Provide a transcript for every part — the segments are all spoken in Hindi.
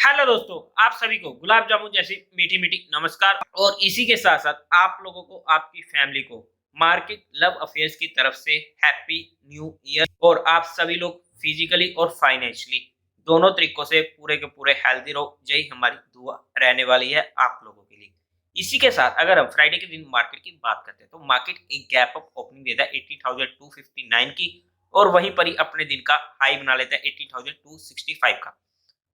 हेलो दोस्तों, आप सभी को गुलाब जामुन जैसी मीठी मीठी नमस्कार। और इसी के साथ साथ आप लोगों को, आपकी फैमिली को मार्केट लव अफेयर्स की तरफ से हैप्पी न्यू ईयर। और आप सभी लोग फिजिकली और फाइनेंशियली दोनों तरीकों से पूरे के पूरे हेल्दी रहो, यही हमारी दुआ रहने वाली है आप लोगों के लिए। इसी के साथ अगर हम फ्राइडे के दिन मार्केट की बात करते हैं तो मार्केट एक गैप अप ओपनिंग देता है 80,259 की, और वहीं पर ही अपने दिन का हाई बना लेता है 80,265 का।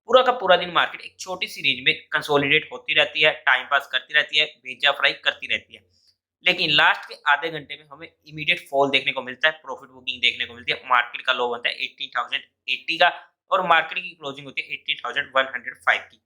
पूरा का पूरा दिन मार्केट एक छोटी सी रेंज में कंसोलिडेट होती रहती है, टाइम पास करती रहती है, भेजा फ्राई करती रहती है। लेकिन लास्ट के आधे घंटे में हमें इमीडिएट फॉल देखने को मिलता है, प्रॉफिट बुकिंग देखने को मिलती है। मार्केट का लो बनता है 18,080 का और मार्केट की क्लोजिंग होती है 18,105 की।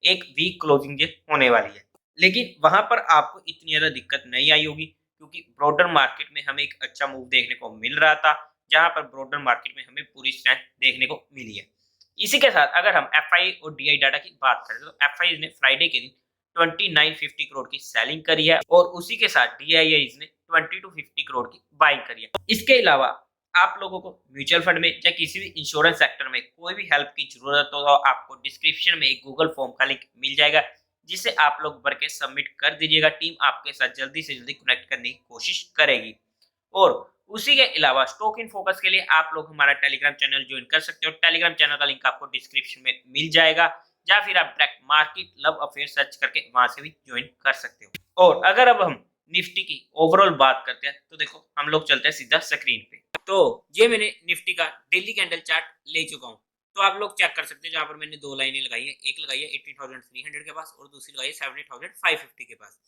एक वीक क्लोजिंग ये होने वाली है। लेकिन वहां पर आपको इतनी ज्यादा दिक्कत नहीं आई होगी, क्योंकि ब्रॉडर मार्केट में हमें एक अच्छा मूव देखने को मिल रहा था, जहां पर ब्रॉडर मार्केट में हमें पूरी स्ट्रेंथ देखने को मिली है। इसी के साथ अगर हम एफआई और डीआई डाटा की बात करें तो एफआई ने फ्राइडे के दिन 2950 करोड़ की सेलिंग करी है और उसी के साथ डीआई ने 20 to 50 करोड़ की बाइंग करी है। इसके अलावा आप लोगों को म्यूचुअल फंड में या किसी भी इंश्योरेंस सेक्टर में कोई भी हेल्प की जरूरत हो तो आपको डिस्क्रिप्शन में एक गूगल फॉर्म का लिंक मिल जाएगा, जिसे आप लोग भर के सबमिट कर दीजिएगा। टीम आपके साथ जल्दी से जल्दी कनेक्ट करने की कोशिश करेगी। और उसी के अलावा स्टॉक इन फोकस के लिए आप लोग हमारा टेलीग्राम चैनल ज्वाइन कर सकते हो। टेलीग्राम चैनल का लिंक आपको डिस्क्रिप्शन में मिल जाएगा, या फिर आप direct market love affair search करके वहां से भी ज्वाइन कर सकते हो। और अगर अब हम निफ्टी की ओवरऑल बात करते हैं तो देखो हम लोग चलते हैं सीधा स्क्रीन पे। तो ये मैंने निफ्टी का डेली कैंडल चार्ट ले चुका हूँ, तो आप लोग चेक कर सकते हैं। जहां पर मैंने दो लाइनें लगाई है, एक लगाई है 18,300 के पास और दूसरी लगाई है 70,550 के पास।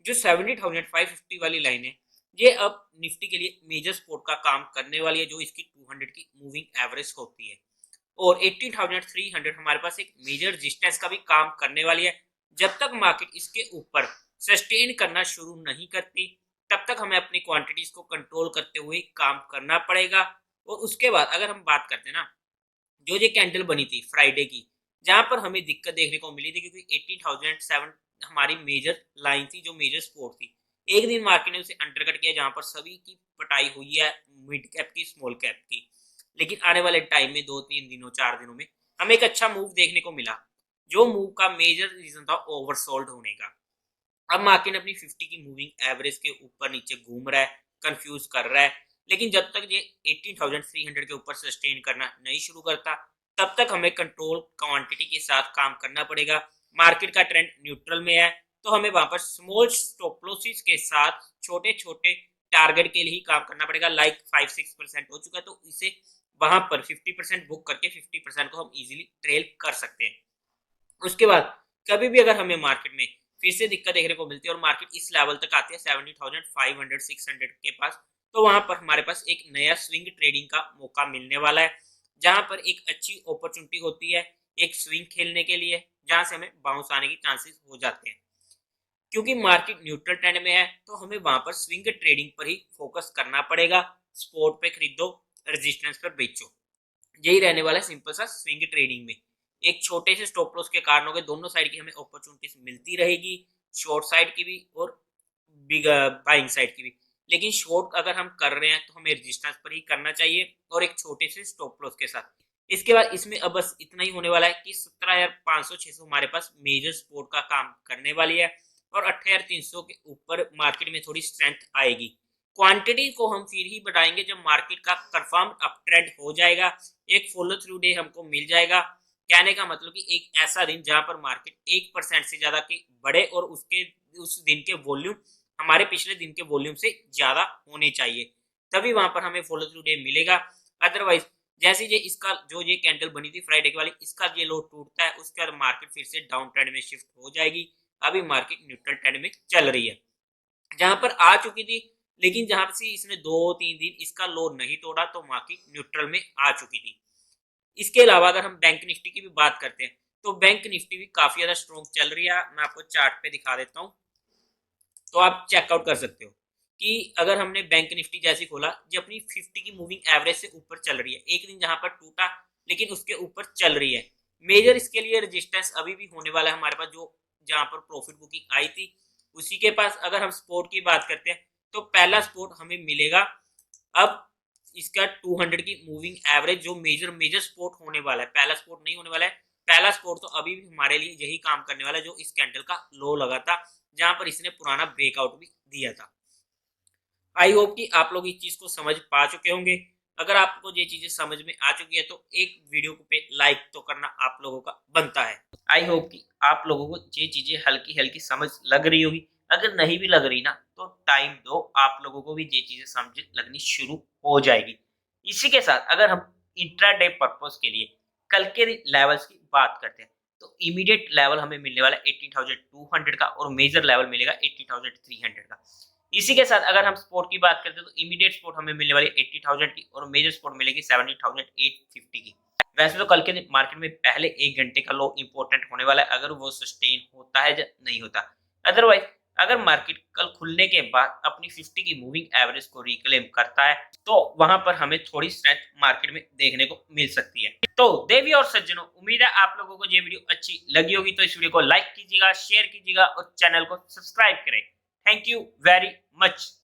जो 70,550 वाली लाइन है, ये अब निफ्टी के लिए मेजर सपोर्ट का काम करने वाली है, जो इसकी 200 की मूविंग एवरेज होती है। और 18,300 हमारे पास एक मेजर रेजिस्टेंस का भी काम करने वाली है। जब तक मार्केट इसके ऊपर सस्टेन करना शुरू नहीं करती, तब तक हमें अपनी क्वांटिटीज को कंट्रोल करते हुए काम करना पड़ेगा। और उसके बाद अगर हम बात करते हैं ना, जो ये कैंडल बनी थी फ्राइडे की, जहां पर हमें दिक्कत देखने को मिली थी, क्योंकि 18,007 हमारी मेजर लाइन थी, जो मेजर सपोर्ट थी। एक दिन मार्केट ने उसे अंडरकट किया, जहां पर सभी की पटाई हुई है, मिड कैप की, स्मॉल कैप की। लेकिन आने वाले टाइम में 2-3 दिनों 4 दिनों में हमें एक अच्छा मूव देखने को मिला, जो मूव का मेजर रीजन था ओवरसोल्ड होने का। अब मार्केट अपनी 50 की मूविंग एवरेज के ऊपर नीचे घूम रहा है, कंफ्यूज कर रहा है। लेकिन जब तक ये 18,300 के ऊपर सस्टेन करना नहीं शुरू करता, तब तक हमें कंट्रोल क्वांटिटी के साथ काम करना पड़ेगा। मार्केट का ट्रेंड न्यूट्रल में है, तो हमें वहां पर स्मॉल स्टॉप लॉसेस के साथ छोटे छोटे टारगेट के लिए ही काम करना पड़ेगा। लाइक 5-6% हो चुका है, तो इसे वहां पर 50% बुक करके 50% को हम इजीली ट्रेल कर सकते हैं। उसके बाद कभी भी अगर हमें मार्केट में फिर से दिक्कत देखने को मिलती है और मार्केट इस लेवल तक आती है 70,500-600 के पास, तो वहां पर हमारे पास एक नया स्विंग ट्रेडिंग का मौका मिलने वाला है, जहां पर एक अच्छी अपॉर्चुनिटी होती है एक स्विंग खेलने के लिए, जहां से हमें बाउंस आने की चांसेस हो जाते हैं। क्योंकि मार्केट न्यूट्रल ट्रेंड में है, तो हमें वहां पर स्विंग ट्रेडिंग पर ही फोकस करना पड़ेगा। स्पॉट पे खरीदो, रेजिस्टेंस पर बेचो, यही रहने वाला है सिंपल सा स्विंग ट्रेडिंग में। एक छोटे से स्टॉप लॉस के कारणों के दोनों साइड की हमें अपॉर्चुनिटीज मिलती रहेगी, शॉर्ट साइड की भी और बिग बाइंग साइड की भी। लेकिन शॉर्ट अगर हम कर रहे हैं तो हमें रेजिस्टेंस पर ही करना चाहिए और एक छोटे से स्टॉप लॉस के साथ। इसके बाद इसमें अब बस इतना ही होने वाला है कि 17,500-600 हमारे पास मेजर सपोर्ट का काम करने वाली है, और 18,300 के ऊपर मार्केट में थोड़ी स्ट्रेंथ आएगी। क्वांटिटी को हम फिर ही बढ़ाएंगे जब मार्केट का कंफर्म अप ट्रेंड हो जाएगा, एक फॉलो थ्रू डे हमको मिल जाएगा। कहने का मतलब कि एक ऐसा दिन जहां पर मार्केट 1% से ज्यादा की बढ़े और उसके उस दिन के वॉल्यूम हमारे पिछले दिन के वॉल्यूम से ज्यादा होने चाहिए, तभी वहां पर हमें फॉलो थ्रू डे मिलेगा। अदरवाइज जैसे ये इसका जो ये कैंडल बनी थी फ्राइडे के वाली, इसका ये लो टूटता है, उसके बाद मार्केट फिर से डाउन ट्रेंड में शिफ्ट हो जाएगी। अभी मार्केट न्यूट्रल ट्रेंड में चल रही है, जहां पर आ चुकी थी। लेकिन जहां से इसने 2-3 दिन इसका लो नहीं तोड़ा, तो मार्केट न्यूट्रल में आ चुकी थी। इसके अलावा अगर हम बैंक निफ्टी की भी बात करते हैं, तो बैंक निफ्टी भी काफी ज्यादा स्ट्रॉन्ग चल रही है। मैं आपको चार्ट पे दिखा देता हूँ, तो आप चेकआउट कर सकते हो कि अगर हमने बैंक निफ्टी जैसे खोला, जो अपनी 50 की मूविंग एवरेज से ऊपर चल रही है, एक दिन जहां पर टूटा लेकिन उसके ऊपर चल रही है। मेजर इसके लिए रेजिस्टेंस अभी भी होने वाला है हमारे पास, जो जहां पर प्रॉफिट बुकिंग आई थी उसी के पास। अगर हम सपोर्ट की बात करते हैं, तो पहला सपोर्ट हमें मिलेगा अब इसका 200 की मूविंग एवरेज, जो मेजर मेजर सपोर्ट होने वाला है। पहला सपोर्ट नहीं होने वाला है, पहला स्पोर्ट तो अभी भी हमारे लिए यही काम करने वाला है जो इस कैंडल का लो लगा था, जहां पर इसने पुराना ब्रेकआउट भी दिया था। आई होप कि आप लोग इस चीज को समझ पा चुके होंगे। अगर आपको ये चीजें समझ में आ चुकी है तो एक वीडियो पे लाइक तो करना आप लोगों का बनता है। आई होप कि आप लोगों को ये चीजें हल्की हल्की समझ लग रही होगी। अगर नहीं भी लग रही ना तो टाइम दो, आप लोगों को भी ये चीजें समझ लगनी शुरू हो जाएगी। इसी के साथ अगर हम इंट्राडे पर्पस के लिए कल के लेवल्स की बात करते हैं तो इमीडिएट लेवल हमें मिलने वाला 18,200 का और मेजर लेवल मिलेगा 80,300 का। इसी के साथ अगर हम स्पोर्ट की बात करते हैं तो इमीडिएट स्पोर्ट हमें मिलने वाली 80,000 की और मेजर स्पोर्ट मिलेगी 70,850 की। वैसे तो कल के मार्केट में पहले 1 घंटे का लो इंपॉर्टेंट होने वाला है, अगर वो सस्टेन होता है या नहीं होता। अदरवाइज अगर मार्केट कल खुलने के बाद अपनी 50 की मूविंग एवरेज को रिक्लेम करता है तो वहां पर हमें थोड़ी स्ट्रेंथ मार्केट में देखने को मिल सकती है। तो देवी और सज्जनों, उम्मीद है आप लोगों को ये वीडियो अच्छी लगी होगी, तो इस वीडियो को लाइक कीजिएगा, शेयर कीजिएगा और चैनल को सब्सक्राइब करें। Thank you very much.